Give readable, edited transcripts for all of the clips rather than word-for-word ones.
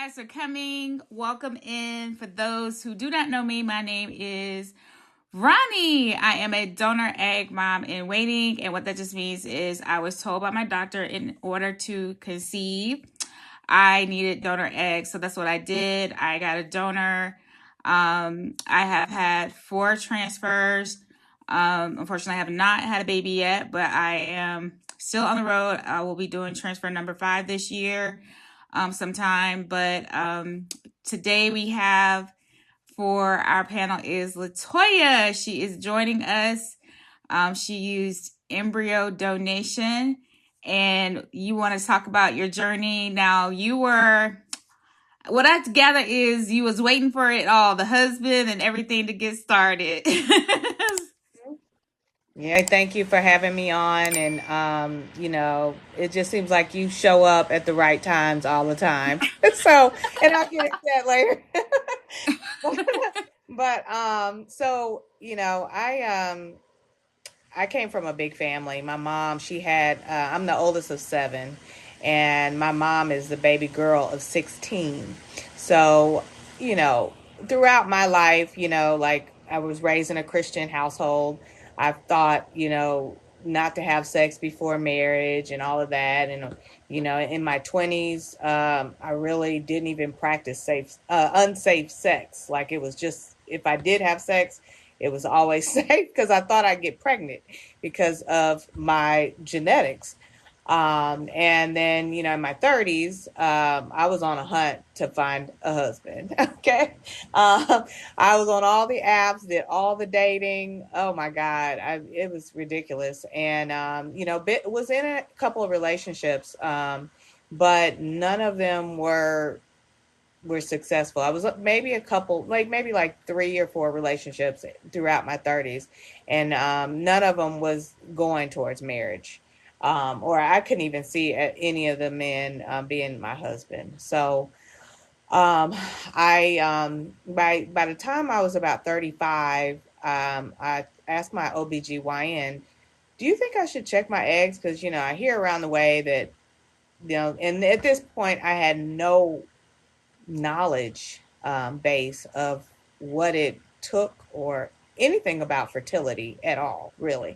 guys for coming. Welcome in. For those who do not know me, my name is Ronnie. I am a donor egg mom in waiting. And what that just means is I was told by my doctor in order to conceive, I needed donor eggs. So that's what I did. I got a donor. I have had 4 transfers. Unfortunately, I have not had a baby yet, but I am still on the road. I will be doing transfer number 5 this year sometime. But today we have for our panel is Latoya. She is joining us. She used embryo donation, and you want to talk about your journey. Now, you were, what I gather is you was waiting for it all, the husband and everything to get started. Yeah, thank you for having me on. And, it just seems like you show up at the right times all the time. So, and I'll get into that later. I came from a big family. My mom, I'm the oldest of 7, and my mom is the baby girl of 16. So, you know, throughout my life, like I was raised in a Christian household. I've thought, not to have sex before marriage and all of that. And, in my 20s, I really didn't even practice unsafe sex. Like it was just, if I did have sex, it was always safe because I thought I'd get pregnant because of my genetics. And then, in my 30s, I was on a hunt to find a husband. Okay. I was on all the apps, did all the dating. Oh my God. It was ridiculous. And, was in a couple of relationships, but none of them were successful. I was maybe a couple, like maybe like 3 or 4 relationships throughout my 30s, and none of them was going towards marriage. Or I couldn't even see any of the men being my husband. So um, I by the time I was about 35, I asked my OBGYN, do you think I should check my eggs? Because, I hear around the way that, and at this point I had no knowledge base of what it took or anything about fertility at all, really.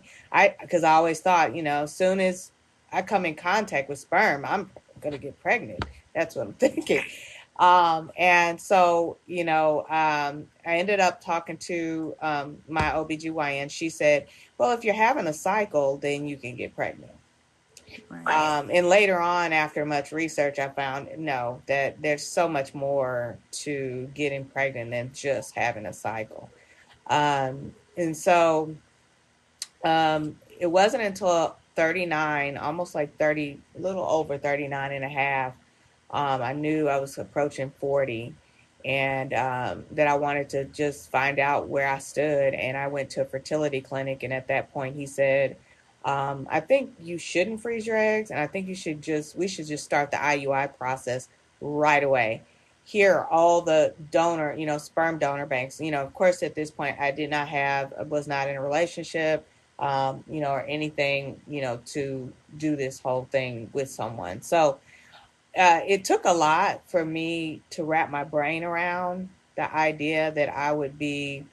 Because I always thought, as soon as I come in contact with sperm, I'm going to get pregnant. That's what I'm thinking. And so, I ended up talking to my OBGYN. She said, well, if you're having a cycle, then you can get pregnant. Right. And later on, after much research, I found no, that there's so much more to getting pregnant than just having a cycle. And so it wasn't until 39, almost like 30, a little over 39 and a half, I knew I was approaching 40, and that I wanted to just find out where I stood. And I went to a fertility clinic, and at that point, he said, I think you shouldn't freeze your eggs, and I think we should just start the IUI process right away. Here are all the donor, sperm donor banks. Of course, at this point, was not in a relationship, or anything, to do this whole thing with someone. So it took a lot for me to wrap my brain around the idea that I would be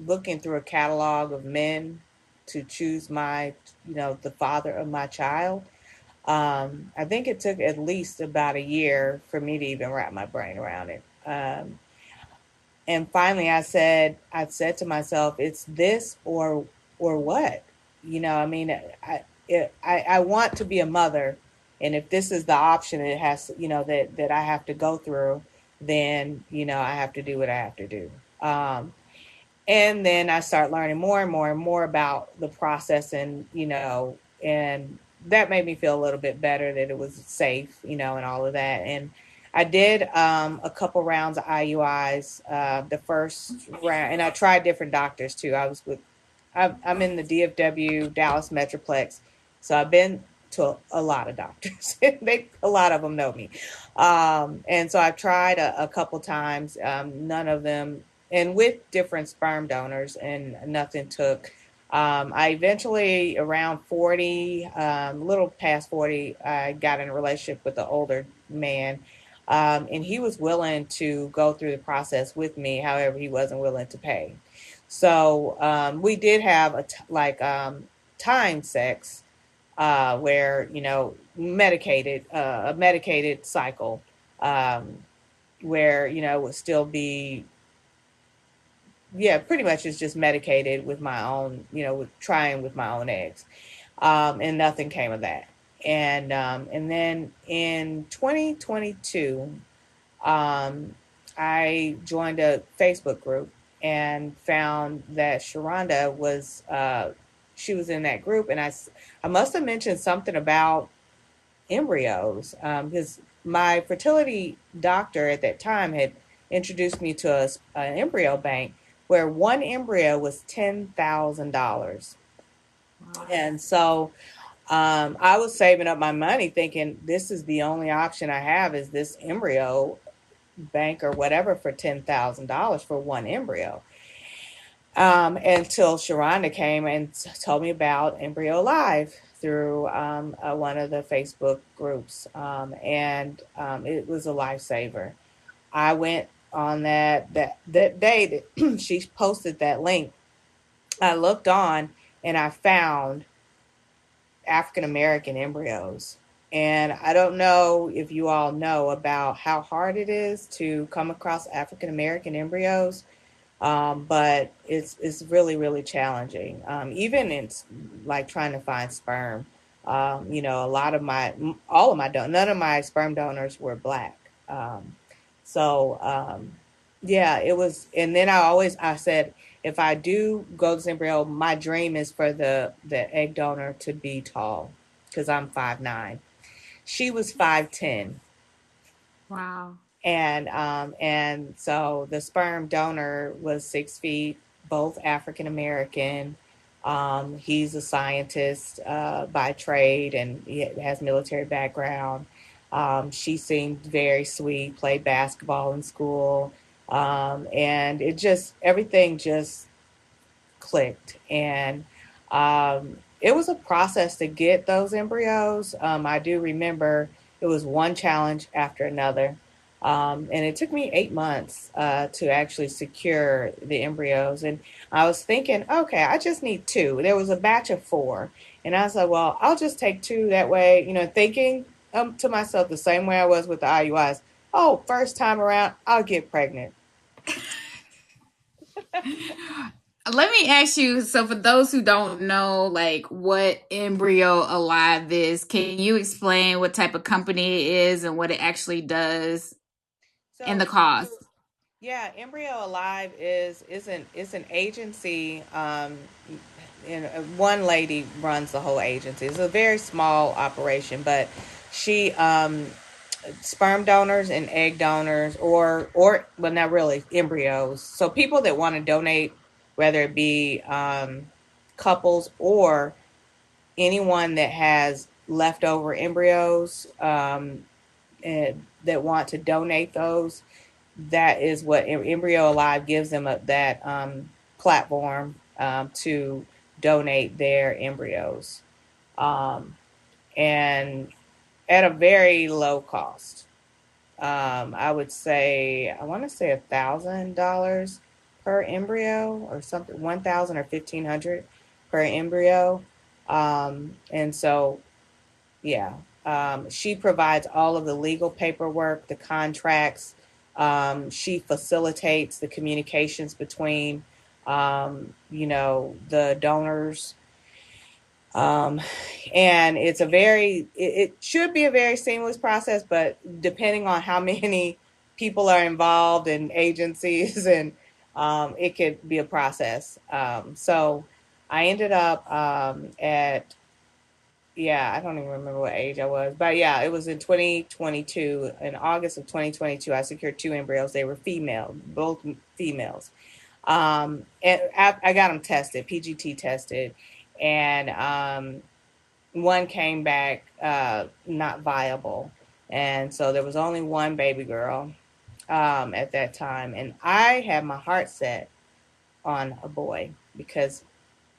looking through a catalog of men to choose the father of my child. I think it took at least about a year for me to even wrap my brain around it. And finally, I said to myself, it's this or what? I mean, I want to be a mother, and if this is the option, it has, that I have to go through, then I have to do what I have to do. And then I start learning more and more and more about the process, and and that made me feel a little bit better that it was safe, and all of that. And I did a couple rounds of IUIs. The first round, and I tried different doctors too. I'm in the DFW Dallas Metroplex, so I've been to a lot of doctors. A lot of them know me, and so I've tried a couple times. None of them, and with different sperm donors, and nothing took. I eventually, around 40, a little past 40, I got in a relationship with an older man. And he was willing to go through the process with me. However, he wasn't willing to pay. So we did have time sex where medicated a medicated cycle um, where it would still be yeah, pretty much it's just medicated with my own, with trying with my own eggs. And nothing came of that. And then in 2022, I joined a Facebook group and found that Sharonda was she was in that group, and I must have mentioned something about embryos because my fertility doctor at that time had introduced me to an embryo bank where one embryo was $10,000. Wow. And so I was saving up my money thinking this is the only option I have is this embryo bank or whatever for $10,000 for one embryo. Until Sharonda came and told me about Embryo Live through one of the Facebook groups, and it was a lifesaver. I went on that day that she posted that link. I looked on and I found African American embryos. And I don't know if you all know about how hard it is to come across African American embryos, but it's really really challenging. Even in like trying to find sperm, a lot of my all of my none of my sperm donors were black. So yeah, it was. And then I said if I do go to embryo, my dream is for the egg donor to be tall because I'm 5'9". She was 5'10". Wow. And so the sperm donor was 6 feet, both African American. He's a scientist by trade, and he has military background. She seemed very sweet, played basketball in school, and everything just clicked. And it was a process to get those embryos. I do remember it was one challenge after another. And it took me 8 months to actually secure the embryos. And I was thinking, okay, I just need two. There was a batch of four. And I was like, well, I'll just take two that way, thinking to myself the same way I was with the IUIs. Oh, first time around, I'll get pregnant. Let me ask you, so for those who don't know like what Embryo Alive is, can you explain what type of company it is and what it actually does and So the cost? yeah, Embryo Alive is an agency, and one lady runs the whole agency. It's a very small operation, but she sperm donors and egg donors, or well, not really embryos. So people that want to donate, whether it be couples or anyone that has leftover embryos, and that want to donate those, that is what Embryo Alive gives them that platform to donate their embryos, um, and at a very low cost. I would say I want to say $1,000 per embryo or something, 1,000 or 1,500 per embryo, and so yeah. She provides all of the legal paperwork, the contracts. She facilitates the communications between, the donors. Um, and it should be a very seamless process, but depending on how many people are involved in agencies and it could be a process. So I ended up at yeah, I don't even remember what age I was, but yeah, it was in 2022. In August of 2022, I secured two embryos. They were female, both females. And I got them tested, PGT tested, and one came back not viable, and so there was only one baby girl at that time, and I had my heart set on a boy because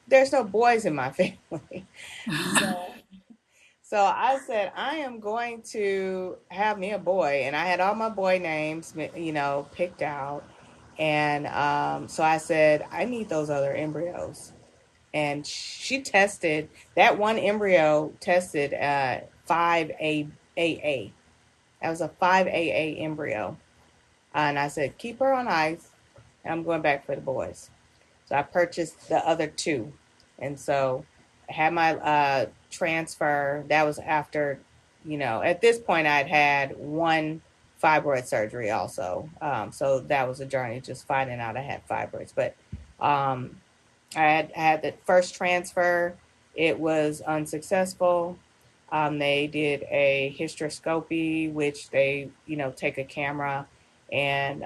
there's no boys in my family. So So I said, I am going to have me a boy. And I had all my boy names, picked out. And so I said, I need those other embryos. And she tested, that one embryo tested 5AA. That was a 5AA embryo. And I said, keep her on ice. And I'm going back for the boys. So I purchased the other two. And so I had my transfer. That was after, at this point I'd had one fibroid surgery also. So that was a journey, just finding out I had fibroids. But um, I had the first transfer. It was unsuccessful. They did a hysteroscopy, which they, take a camera and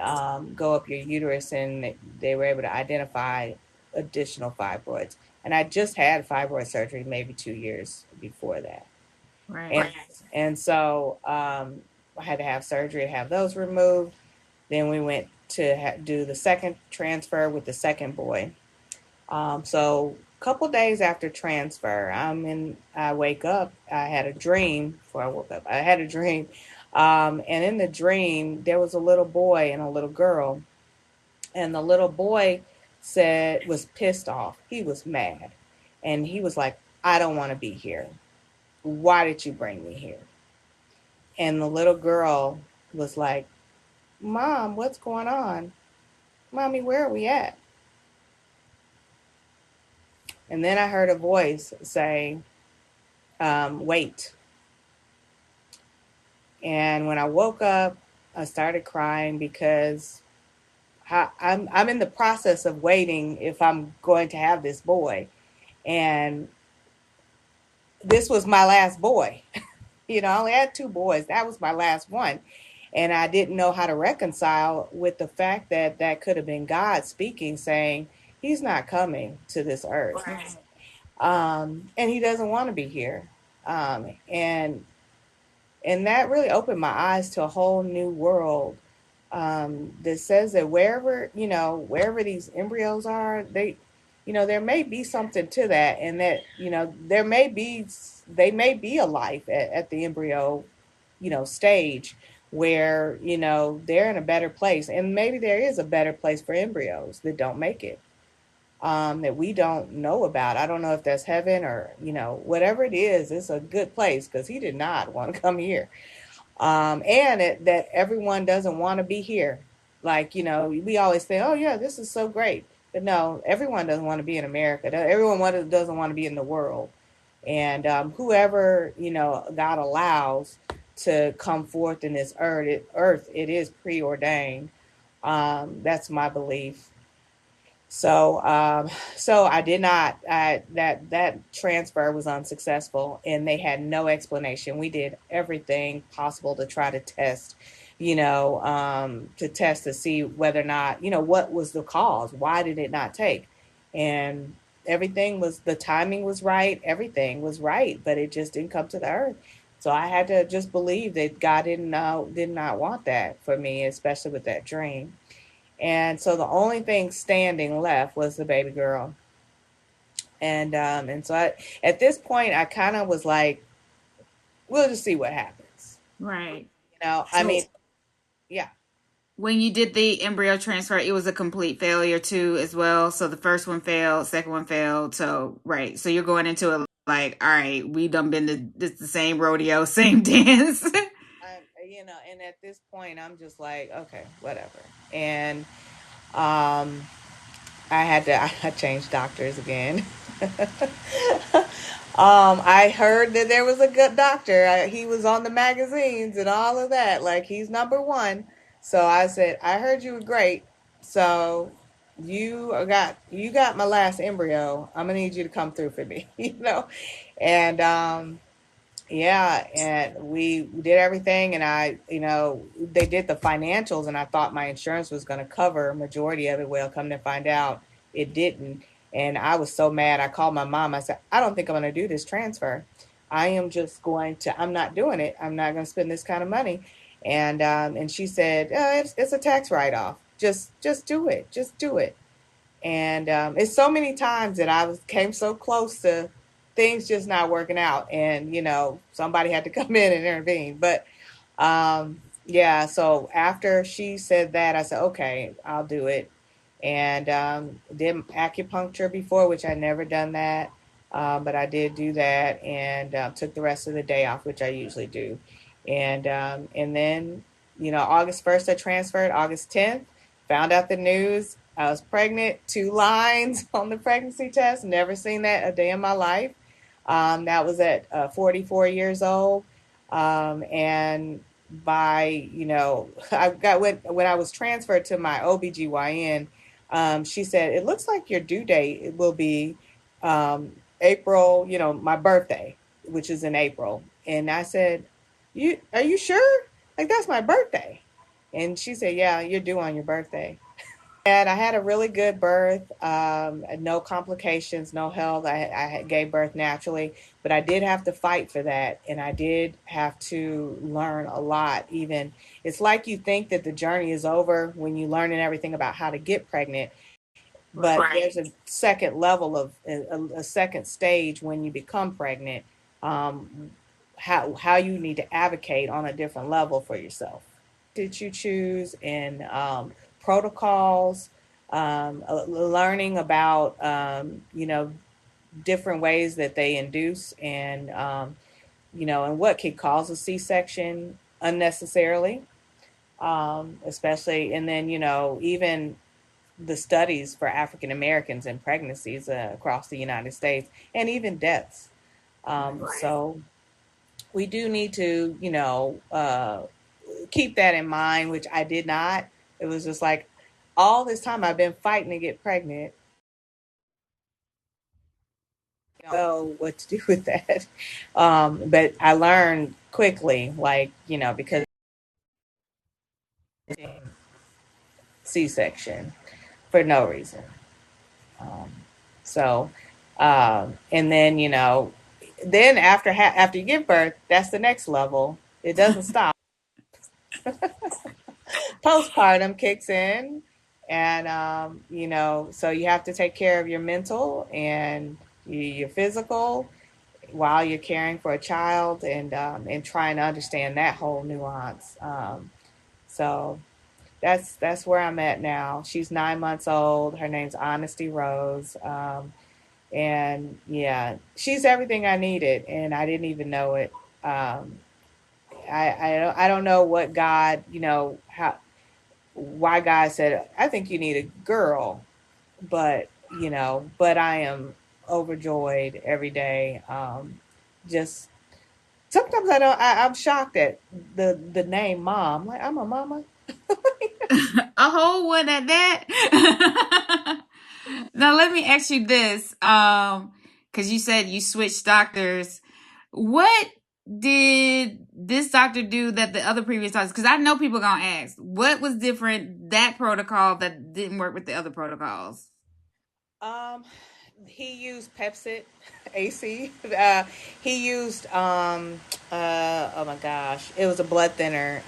go up your uterus, and they were able to identify additional fibroids. And I just had fibroid surgery maybe 2 years before that. Right. And so I had to have surgery to have those removed. Then we went to do the second transfer with the second boy. So a couple days after transfer, I wake up. I had a dream before I woke up. I had a dream. And in the dream, there was a little boy and a little girl. And the little boy was pissed off. He was mad. And he was like, I don't want to be here. Why did you bring me here? And the little girl was like, Mom, what's going on? Mommy, where are we at? And then I heard a voice say, wait. And when I woke up, I started crying because I'm in the process of waiting if I'm going to have this boy. And this was my last boy. I only had two boys. That was my last one. And I didn't know how to reconcile with the fact that that could have been God speaking, saying, He's not coming to this earth. Right. And He doesn't want to be here. And that really opened my eyes to a whole new world, that says that wherever these embryos are, there may be something to that, and that they may be a life at the embryo, stage, where they're in a better place, and maybe there is a better place for embryos that don't make it, that we don't know about. I don't know if that's heaven or whatever it is. It's a good place because he did not want to come here, that everyone doesn't want to be here. Like, we always say, oh, yeah, this is so great. But no, everyone doesn't want to be in America. Everyone doesn't want to be in the world. And whoever, God allows to come forth in this earth, it is preordained. That's my belief. So I did not. That transfer was unsuccessful, and they had no explanation. We did everything possible to try to test, to see whether or not, what was the cause. Why did it not take? And the timing was right. Everything was right, but it just didn't come to the earth. So I had to just believe that God did not want that for me, especially with that dream. And so the only thing standing left was the baby girl. And so at this point, I kind of was like, we'll just see what happens. Right. I mean, yeah. When you did the embryo transfer, it was a complete failure too, as well. So the first one failed, second one failed. So right, so you're going into it like, all right, we done been to this the same rodeo, same dance. And at this point, I'm just like, okay, whatever. And um, I changed doctors again. I heard that there was a good doctor. He was on the magazines and all of that. Like, he's number one. So I said, I heard you were great. So you got my last embryo. I'm gonna need you to come through for me, And yeah, and we did everything, and they did the financials, and I thought my insurance was going to cover a majority of it. Well, come to find out, it didn't, and I was so mad. I called my mom. I said, I don't think I'm going to do this transfer. I'm not doing it. I'm not going to spend this kind of money. And she said, it's a tax write off. Just do it. Just do it. And it's so many times that came so close to things just not working out, and somebody had to come in and intervene. But yeah, so after she said that, I said, okay, I'll do it. And did acupuncture before, which I never done that. But I did do that, and took the rest of the day off, which I usually do. And then, August 1st, I transferred. August 10th, found out the news. I was pregnant, 2 lines on the pregnancy test. Never seen that a day in my life. That was at 44 years old. And by, I got when I was transferred to my OBGYN, she said, it looks like your due date will be April, my birthday, which is in April. And I said, are you sure? Like, that's my birthday. And she said, yeah, you're due on your birthday. And I had a really good birth, no complications, no health. I gave birth naturally, but I did have to fight for that. And I did have to learn a lot. Even it's like you think that the journey is over when you learning everything about how to get pregnant, but Right. there's a second level of a second stage when you become pregnant. Um, how you need to advocate on a different level for yourself. Did you choose in protocols, learning about different ways that they induce, and and what could cause a C-section unnecessarily, especially, and then even the studies for African Americans and pregnancies across the United States, and even deaths. Right. So we do need to, keep that in mind, which I did not. It was just like all this time I've been fighting to get pregnant. I don't know what to do with that. But I learned quickly, like, because C-section for no reason. Um, so, and then, then after you give birth, that's the next level. It doesn't stop. Postpartum kicks in, and so you have to take care of your mental and your physical while you're caring for a child, and trying to understand that whole nuance. So that's where I'm at now. She's 9 months old. Her name's Honesty Rose. And yeah, she's everything I needed, and I didn't even know it. Um, I don't know what God, how why God said, I think you need a girl, but but I am overjoyed every day. Just sometimes I don't. I'm shocked at the name mom. Like, I'm a mama. A whole one at that. Now let me ask you this, because you said you switched doctors. What did this doctor do that the other previous doctors? Because I know people gonna ask, what was different that protocol that didn't work with the other protocols? Um, he used Pepsid AC. He used oh my gosh, it was a blood thinner.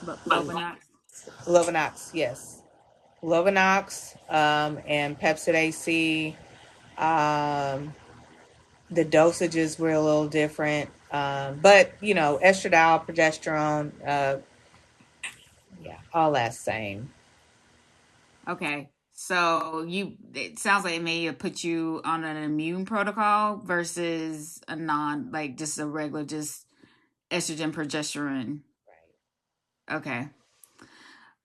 But Lovenox. Lovenox, yes, Lovenox, and Pepsid AC. Um, the dosages were a little different, but estradiol, progesterone, yeah, all that same. Okay. So it sounds like it may have put you on an immune protocol versus a non, like just a regular, just estrogen, progesterone. Okay.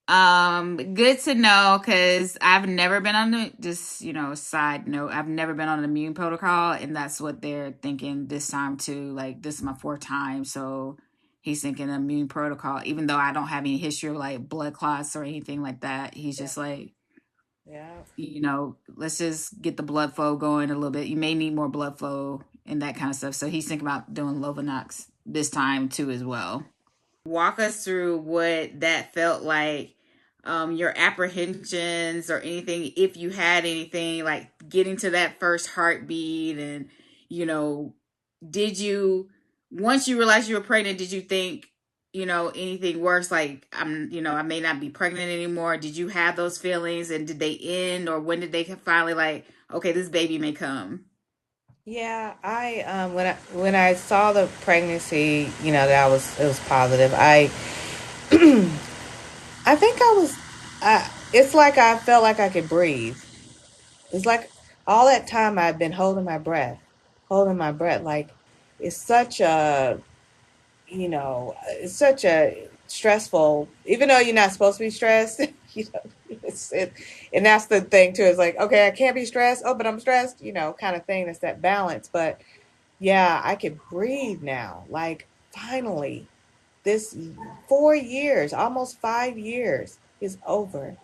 Good to know because I've never been on the, just, side note, I've never been on an immune protocol, and that's what they're thinking this time too. Like, this is my fourth time. So he's thinking immune protocol, even though I don't have any history of like blood clots or anything like that. He's Yeah, just like, yeah, let's just get the blood flow going a little bit. You may need more blood flow and that kind of stuff. So he's thinking about doing Lovenox this time too, as well. Walk us through what that felt like, your apprehensions or anything, if you had anything, like getting to that first heartbeat. And, you know, did you, once you realized you were pregnant, did you think, anything worse, like, I may not be pregnant anymore? Did you have those feelings, and did they end, or when did they finally, like, okay, this baby may come? Yeah, I when I saw the pregnancy, that was it was positive. I think I was it's like I felt like I could breathe. It's like all that time I've been holding my breath. Like it's such a, it's such a stressful, even though you're not supposed to be stressed, and that's the thing too. It's like, okay, I can't be stressed. Oh, but I'm stressed, kind of thing. It's that balance. But yeah, I can breathe now. Like finally, this 4 years, almost 5 years is over.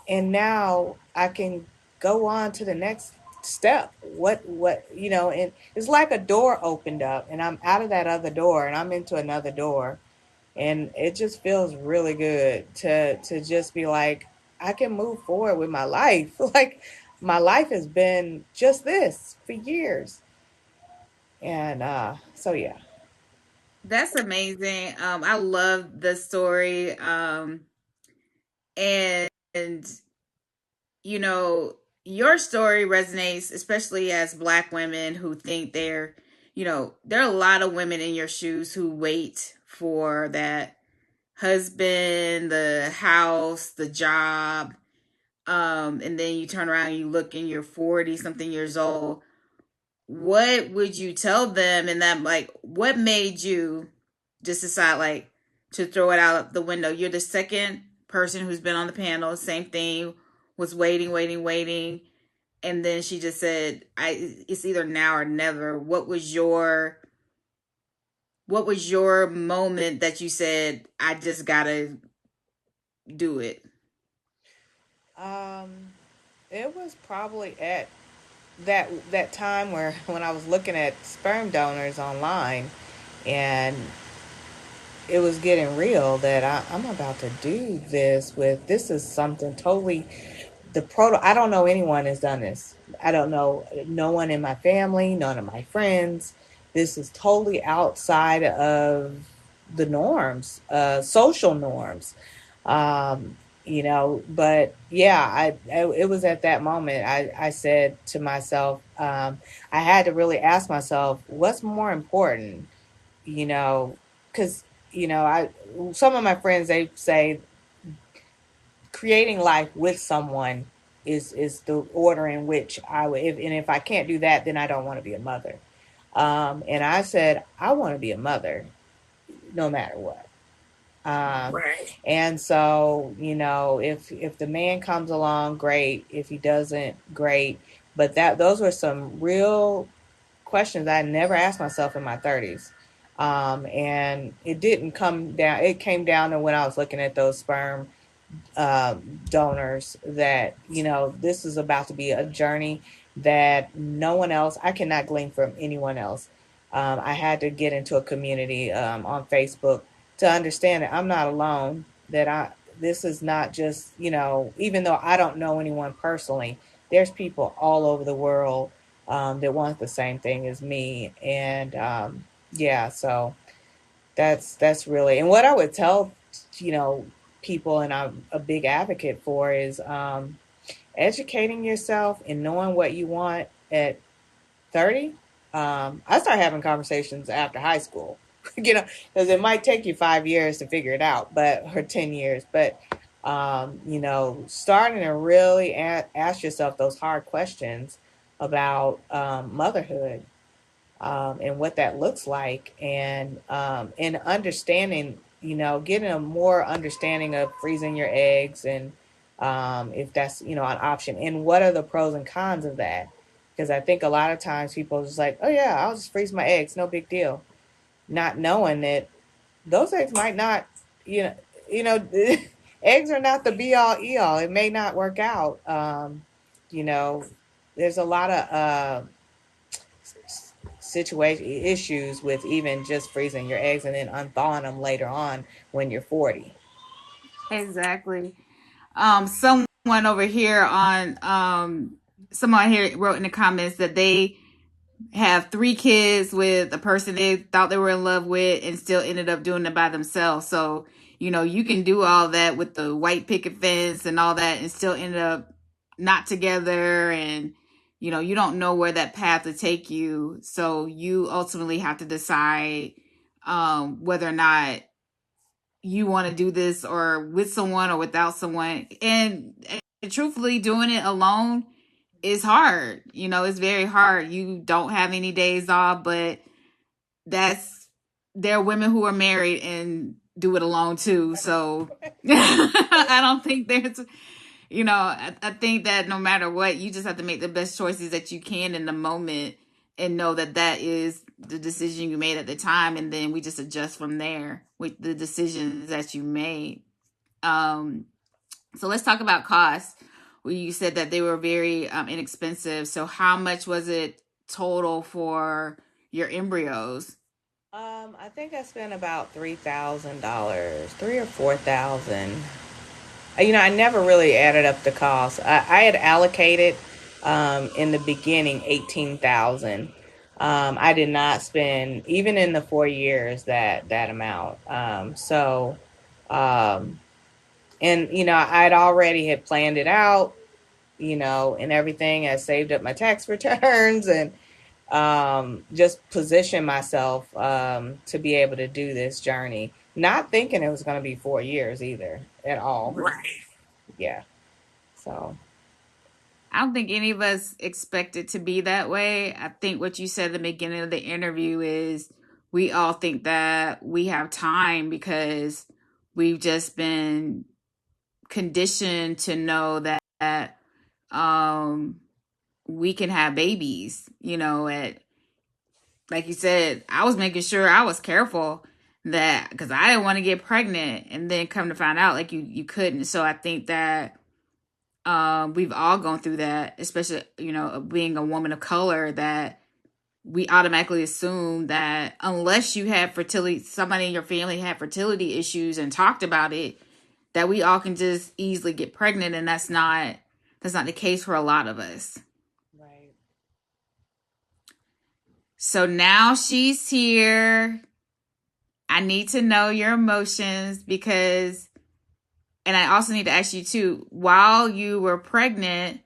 And now I can go on to the next step. And it's like a door opened up and I'm out of that other door and I'm into another door. And it just feels really good to just be like, I can move forward with my life. Like my life has been just this for years. And so yeah. That's amazing. I love the story. And you know, your story resonates, especially as Black women who think there are a lot of women in your shoes who wait for that husband, the house, the job. And then you turn around and you look and you're 40 something years old. What would you tell them? And that, like, what made you just decide, like, to throw it out the window? You're the second person who's been on the panel. Same thing, was waiting, waiting, waiting. And then she just said, it's either now or never. What was your moment that you said, I just gotta do it? Um it was probably at that time where when I was looking at sperm donors online and it was getting real that I'm about to do this is something totally I don't know anyone has done this. I don't know no one in my family, none of my friends. This is totally outside of the norms, social norms. But yeah, it was at that moment I said to myself, I had to really ask myself, what's more important, because I some of my friends they say creating life with someone is the order in which I would, if I can't do that, then I don't want to be a mother. And I said I want to be a mother no matter what. Right. And so, if the man comes along, great. If he doesn't, great. But those were some real questions I never asked myself in my 30s. And it didn't come down. It came down to when I was looking at those sperm donors that this is about to be a journey that no one else, I cannot glean from anyone else. I had to get into a community on Facebook to understand that I'm not alone, that I this is not just, even though I don't know anyone personally, there's people all over the world that want the same thing as me. And yeah, so that's really, and what I would tell, you know, people, and I'm a big advocate for, is educating yourself and knowing what you want at 30. I started having conversations after high school, because it might take you 5 years to figure it out, or 10 years, but starting to really ask yourself those hard questions about motherhood, and what that looks like, and understanding, getting a more understanding of freezing your eggs, and if that's an option, and what are the pros and cons of that. Because I think a lot of times people are just like, oh yeah, I'll just freeze my eggs, no big deal, not knowing that those eggs might not, you know, you know, eggs are not the be all e all. It may not work out. You know, there's a lot of situation issues with even just freezing your eggs and then unthawing them later on when you're 40. Exactly. Someone over here on someone here wrote in the comments that they have 3 kids with a person they thought they were in love with and still ended up doing it by themselves. So, you can do all that with the white picket fence and all that and still end up not together. And you don't know where that path will take you. So you ultimately have to decide whether or not you want to do this or with someone or without someone. And truthfully, doing it alone is hard. It's very hard. You don't have any days off, but that's there are women who are married and do it alone too. So I don't think there's I think that no matter what, you just have to make the best choices that you can in the moment and know that that is the decision you made at the time. And then we just adjust from there with the decisions that you made. Um, so let's talk about costs. Well, you said that they were very inexpensive. So how much was it total for your embryos? I think I spent about $3,000, 3 or 4,000. I never really added up the cost. I had allocated in the beginning 18,000. I did not spend even in the 4 years that amount. Um, and I'd already had planned it out, and everything. I saved up my tax returns and just position myself to be able to do this journey. Not thinking it was going to be 4 years either at all. Right. Yeah. So, I don't think any of us expect it to be that way. I think what you said at the beginning of the interview is we all think that we have time because we've just been conditioned to know that um, we can have babies. At like you said, I was making sure I was careful that because I didn't want to get pregnant, and then come to find out like you couldn't. So I think that we've all gone through that, especially being a woman of color, that we automatically assume that unless you have fertility, somebody in your family had fertility issues and talked about it, that we all can just easily get pregnant, and that's not the case for a lot of us. right. So now she's here. I need to know your emotions because, and I also need to ask you too, while you were pregnant,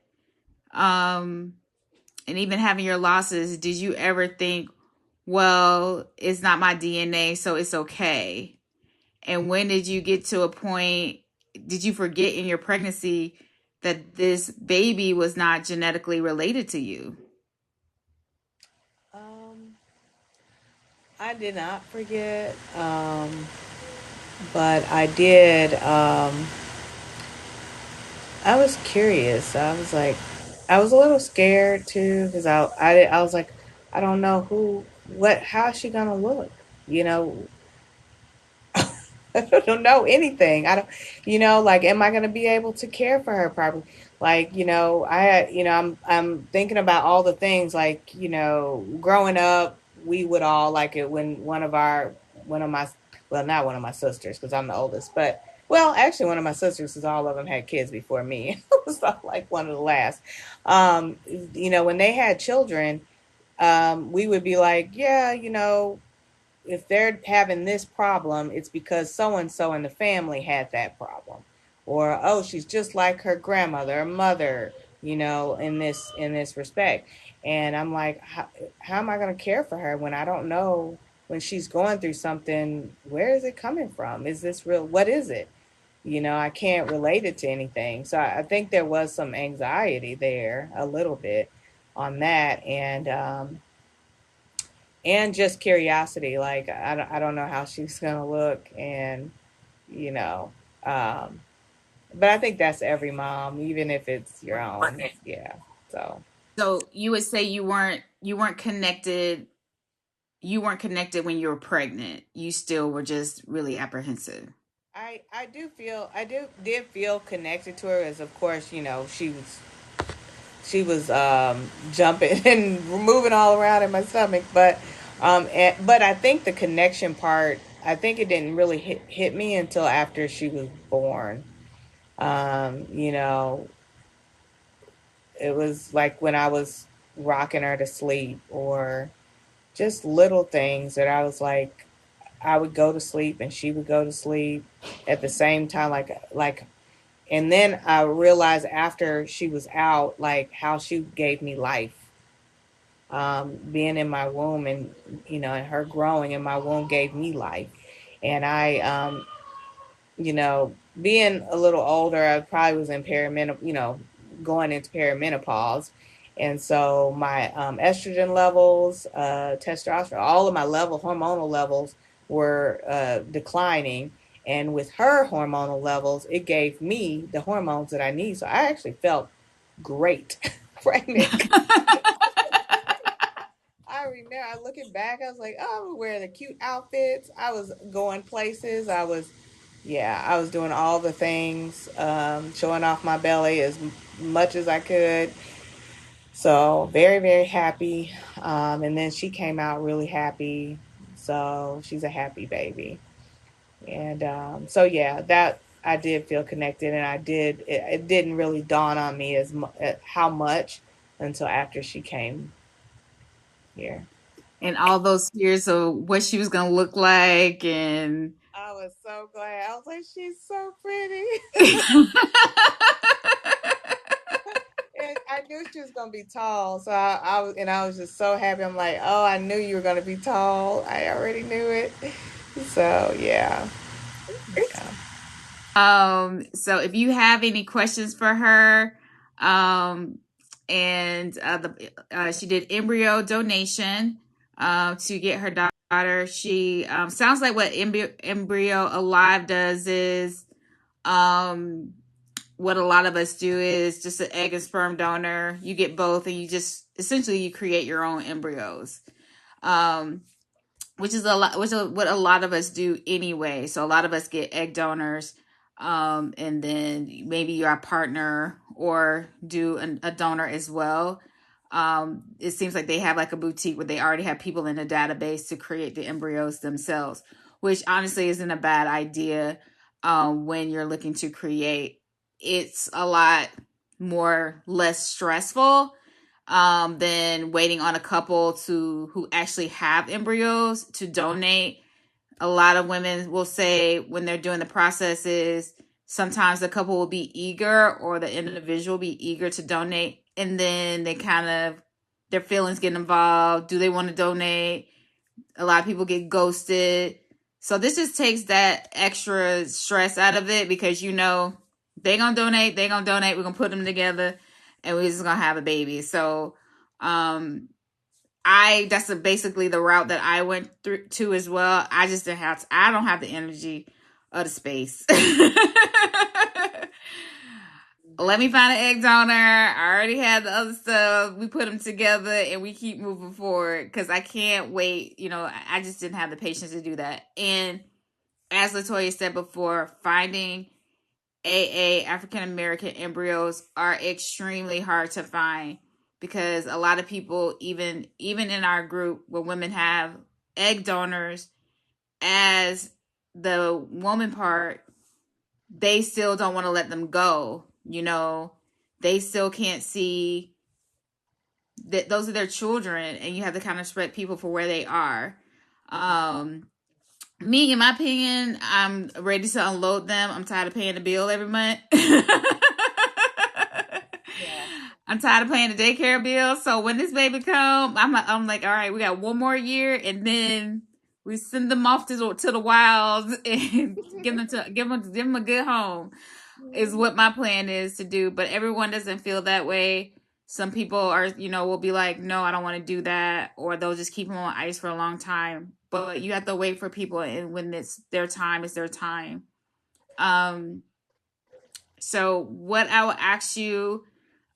um, and even having your losses, did you ever think, well, it's not my DNA, so it's okay? And when did you get to a point, did you forget in your pregnancy that this baby was not genetically related to you? Um, I did not forget, but I did. I was curious. I was a little scared too because I was like, I don't know how is she gonna look? You know, I don't know anything. I don't, like, am I going to be able to care for her properly? Like, I'm thinking about all the things like, growing up, we would all like it when one of my, well, not one of my sisters, because I'm the oldest, but, well, actually, one of my sisters, because all of them had kids before me. It was like one of the last. When they had children, we would be like, yeah, if they're having this problem, it's because so and so in the family had that problem. Or, oh, she's just like her grandmother or mother, in this respect. And I'm like, how am I going to care for her when I don't know when she's going through something? Where is it coming from? Is this real? What is it? I can't relate it to anything. So I think there was some anxiety there a little bit on that. And just curiosity. Like I don't know how she's gonna look, and you know, um, but I think that's every mom, even if it's your own. Yeah. So So you would say you weren't connected when you were pregnant. You still were just really apprehensive. I did feel connected to her, as of course she was jumping and moving all around in my stomach, but I think the connection part. I think it didn't really hit me until after she was born. Um, you know, it was like when I was rocking her to sleep, or just little things that I was like, I would go to sleep and she would go to sleep at the same time. Like And then I realized after she was out, like how she gave me life. Being in my womb and, and her growing in my womb gave me life. And being a little older, I probably was in going into perimenopause. And so my estrogen levels, testosterone, all of my hormonal levels were declining. And with her hormonal levels, it gave me the hormones that I need. So I actually felt great pregnant. I remember looking back, I was like, oh, I was wearing the cute outfits. I was going places. I was doing all the things, showing off my belly as much as I could. So very, very happy. And then she came out really happy. So she's a happy baby. And so yeah, that I did feel connected, and it didn't really dawn on me how much until after she came here. And all those fears of what she was gonna look like, and I was so glad. I was like, she's so pretty. And I knew she was gonna be tall, so I was just so happy. I'm like, oh, I knew you were gonna be tall. I already knew it. So yeah, yeah. So if you have any questions for her, um, and she did embryo donation to get her daughter. She sounds like what Embryo Alive does is what a lot of us do is just an egg and sperm donor. You get both, and you just essentially you create your own embryos. Um, which is a lot, which is what a lot of us do anyway. So a lot of us get egg donors, and then maybe you're a partner or do a donor as well. It seems like they have like a boutique where they already have people in a database to create the embryos themselves, which honestly isn't a bad idea. When you're looking to create, it's a lot more less stressful than waiting on a couple to who actually have embryos to donate. A lot of women will say when they're doing the processes, sometimes the couple will be eager or the individual will be eager to donate, and then they kind of their feelings get involved. Do they want to donate? A lot of people get ghosted. So this just takes that extra stress out of it because they're gonna donate, we're gonna put them together and we're just gonna have a baby. So that's basically the route that I went through to as well. I just didn't have I don't have the energy or the space. Let me find an egg donor. I already had the other stuff. We put them together and we keep moving forward because I can't wait. I just didn't have the patience to do that. And as Latoya said before, finding AA African American embryos are extremely hard to find because a lot of people, even in our group where women have egg donors as the woman part, they still don't want to let them go. They still can't see that those are their children, and you have to kind of respect people for where they are. Me, in my opinion, I'm ready to unload them. I'm tired of paying the bill every month. Yeah. I'm tired of paying the daycare bill. So when this baby come, I'm like, all right, we got one more year, and then we send them off to the wilds and give them a good home. Is what my plan is to do. But everyone doesn't feel that way. Some people will be like, no, I don't want to do that, or they'll just keep them on ice for a long time. But you have to wait for people, and when it's their time, it's their time. Um, so what I will ask you,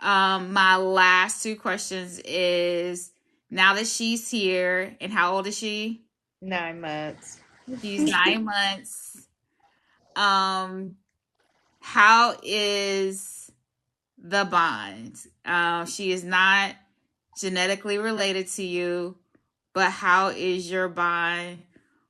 my last two questions is now that she's here, and how old is she? 9 months. She's 9 months. Um, how is the bond? She is not genetically related to you, but how is your bond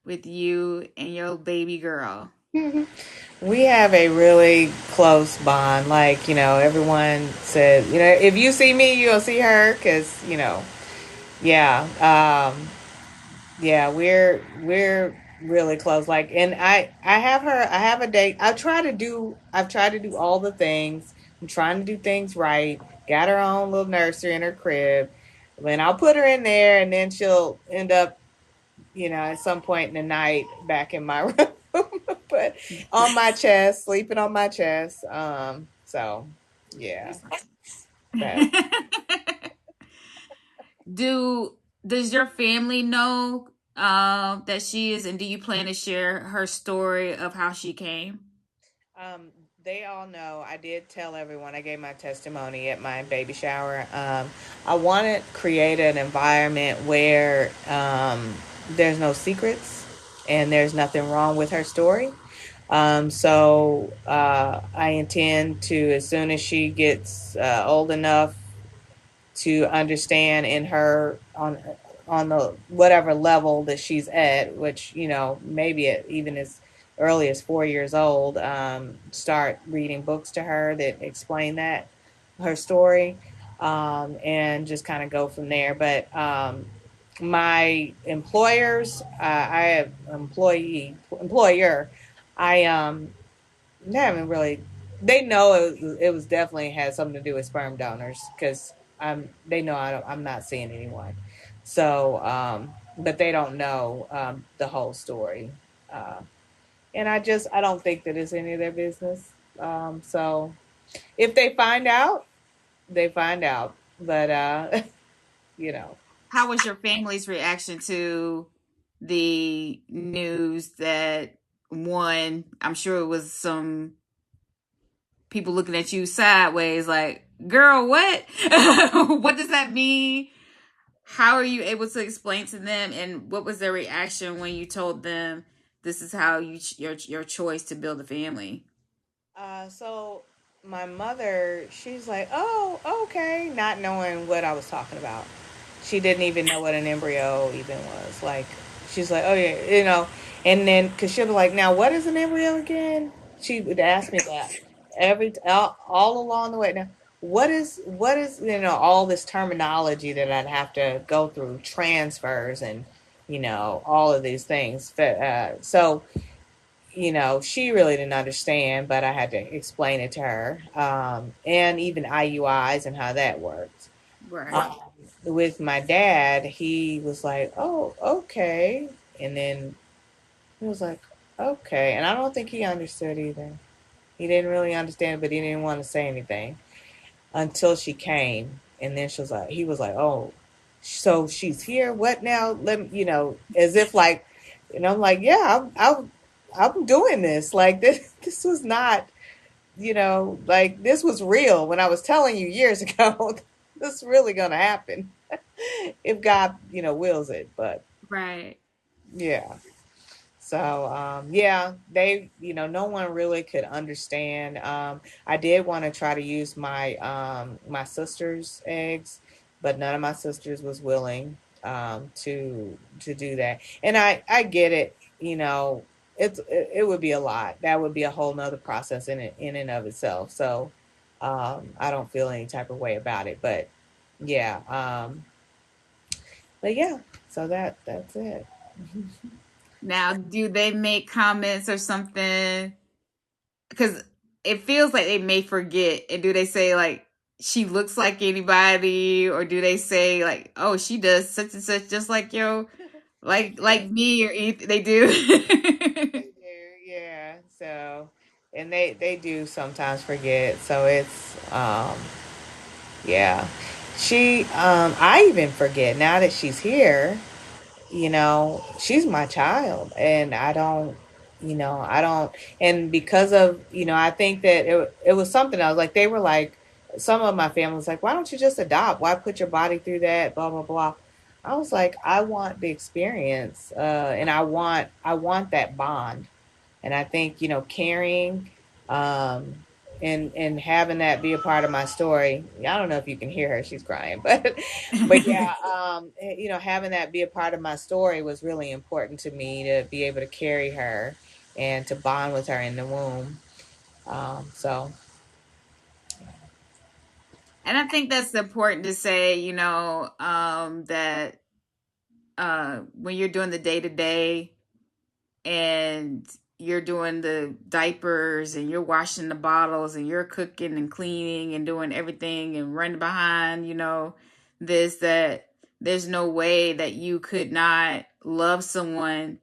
with you and your baby girl? We have a really close bond. Like, everyone says, if you see me, you'll see her. Cause, yeah. Yeah, we're really close. Like, and I have her. I have a date. I've tried to do all the things. I'm trying to do things right. Got her own little nursery in her crib. Then I'll put her in there, and then she'll end up, at some point in the night back in my room, but on my chest, sleeping on my chest. So yeah, that. do does your family know that she is, and do you plan to share her story of how she came? Um, they all know. I did tell everyone. I gave my testimony at my baby shower. I want to create an environment where there's no secrets and there's nothing wrong with her story. So I intend to, as soon as she gets old enough to understand in her on the whatever level that she's at, which maybe even as early as 4 years old, start reading books to her that explain that her story, and just kind of go from there. But my employers, I have employer, I they haven't really. They know it was definitely had something to do with sperm donors because they know I'm not seeing anyone. So, but they don't know the whole story, uh, and I don't think that it's any of their business. So if they find out, they find out. But you know, How was your family's reaction to the news that, one, I'm sure it was some people looking at you sideways like, girl, what? What does that mean? How are you able to explain to them, and what was their reaction when you told them this is how your choice to build a family? So my mother, she's like, "Oh, okay," not knowing what I was talking about. She didn't even know what an embryo even was. Like, she's like, "Oh yeah," and then because she'll be like, "Now, what is an embryo again?" She would ask me that all along the way. Now, what is all this terminology that I'd have to go through, transfers and all of these things. So she really didn't understand, but I had to explain it to her, and even IUIs and how that works. Right. Um, with my dad, he was like, "Oh, okay," and then he was like, "Okay," and I don't think he understood either. He didn't really understand, but he didn't want to say anything until she came, and then he was like, "Oh, so she's here. What now? Let me, as if like, I'm like, yeah, I'm doing this. Like this was not, like this was real when I was telling you years ago. This is really gonna happen if God, wills it. But Right. yeah." So yeah, no one really could understand. I did want to try to use my sister's eggs, but none of my sisters was willing to do that. And I get it. It would be a lot. That would be a whole nother process in and of itself. So I don't feel any type of way about it. Yeah, but yeah. So that's it. Now, do they make comments or something? Because it feels like they may forget. And do they say like she looks like anybody, or do they say like, oh, she does such and such, just like yo, like me, or anything? They do. They do, yeah. So, and they do sometimes forget. So yeah. I even forget now that she's here. She's my child, and I don't, and because of I think that it was something else. Like they were like, some of my family was like, "Why don't you just adopt? Why put your body through that? Blah blah blah." I was like, I want the experience, and I want that bond. And I think carrying, um, and having that be a part of my story. I don't know if you can hear her; she's crying, but yeah, having that be a part of my story was really important to me, to be able to carry her and to bond with her in the womb. So And I think that's important to say, that when you're doing the day to day, and you're doing the diapers and you're washing the bottles and you're cooking and cleaning and doing everything and running behind, this, that, there's no way that you could not love someone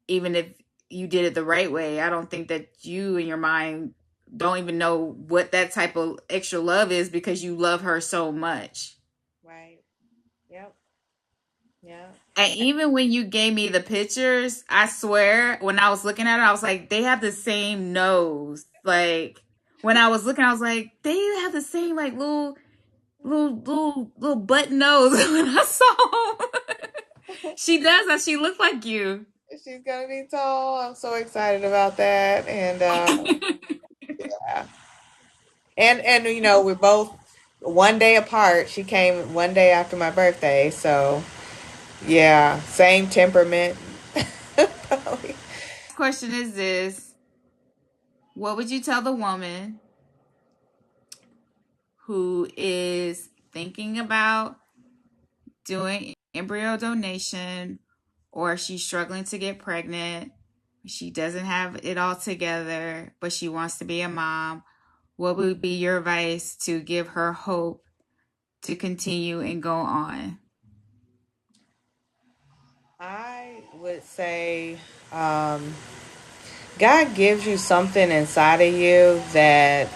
even if you did it the right way. I don't think that you in your mind don't even know what that type of extra love is because you love her so much. Right. Yep. Yeah. And even when you gave me the pictures, I swear, when I was looking at it, I was like, they have the same nose. Like, when I was looking, I was like, they have the same, like, little button nose when I saw them. She does, that. She looked like you. She's gonna be tall. I'm so excited about that. And yeah. And we're both one day apart. She came one day after my birthday, so yeah, same temperament. Probably. Question is this: what would you tell the woman who is thinking about doing embryo donation, or she's struggling to get pregnant, she doesn't have it all together, but she wants to be a mom? What would be your advice to give her hope to continue and go on? I would say God gives you something inside of you that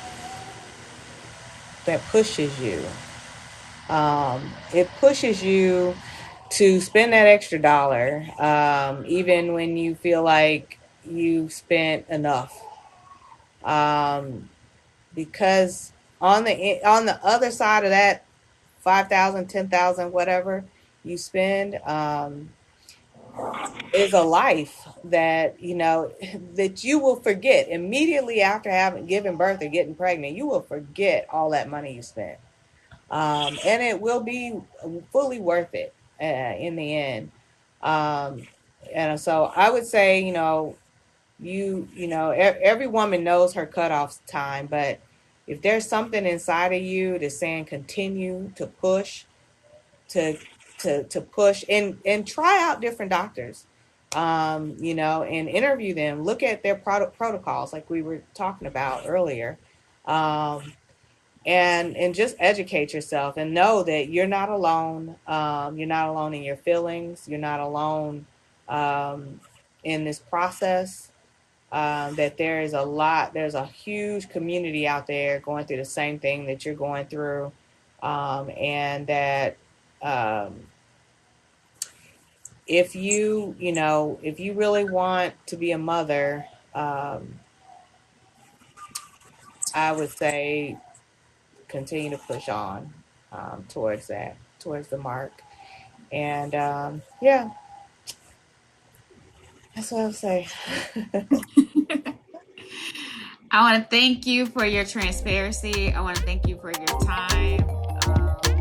pushes you. It pushes you to spend that extra dollar, even when you feel like you've spent enough. Um, because on the other side of that 5,000, 10,000, whatever you spend, is a life that that you will forget immediately after having given birth or getting pregnant. You will forget all that money you spent, and it will be fully worth it in the end. Um, and so I would say, every woman knows her cutoff time, but if there's something inside of you that's saying continue to push, to to push and try out different doctors, and interview them, look at their product protocols like we were talking about earlier, um, and just educate yourself and know that you're not alone. You're not alone in your feelings. You're not alone um, in this process. That there's a huge community out there going through the same thing that you're going through, and that um, if you really want to be a mother, I would say continue to push on towards the mark. And yeah, that's what I would say. I want to thank you for your transparency. I want to thank you for your time.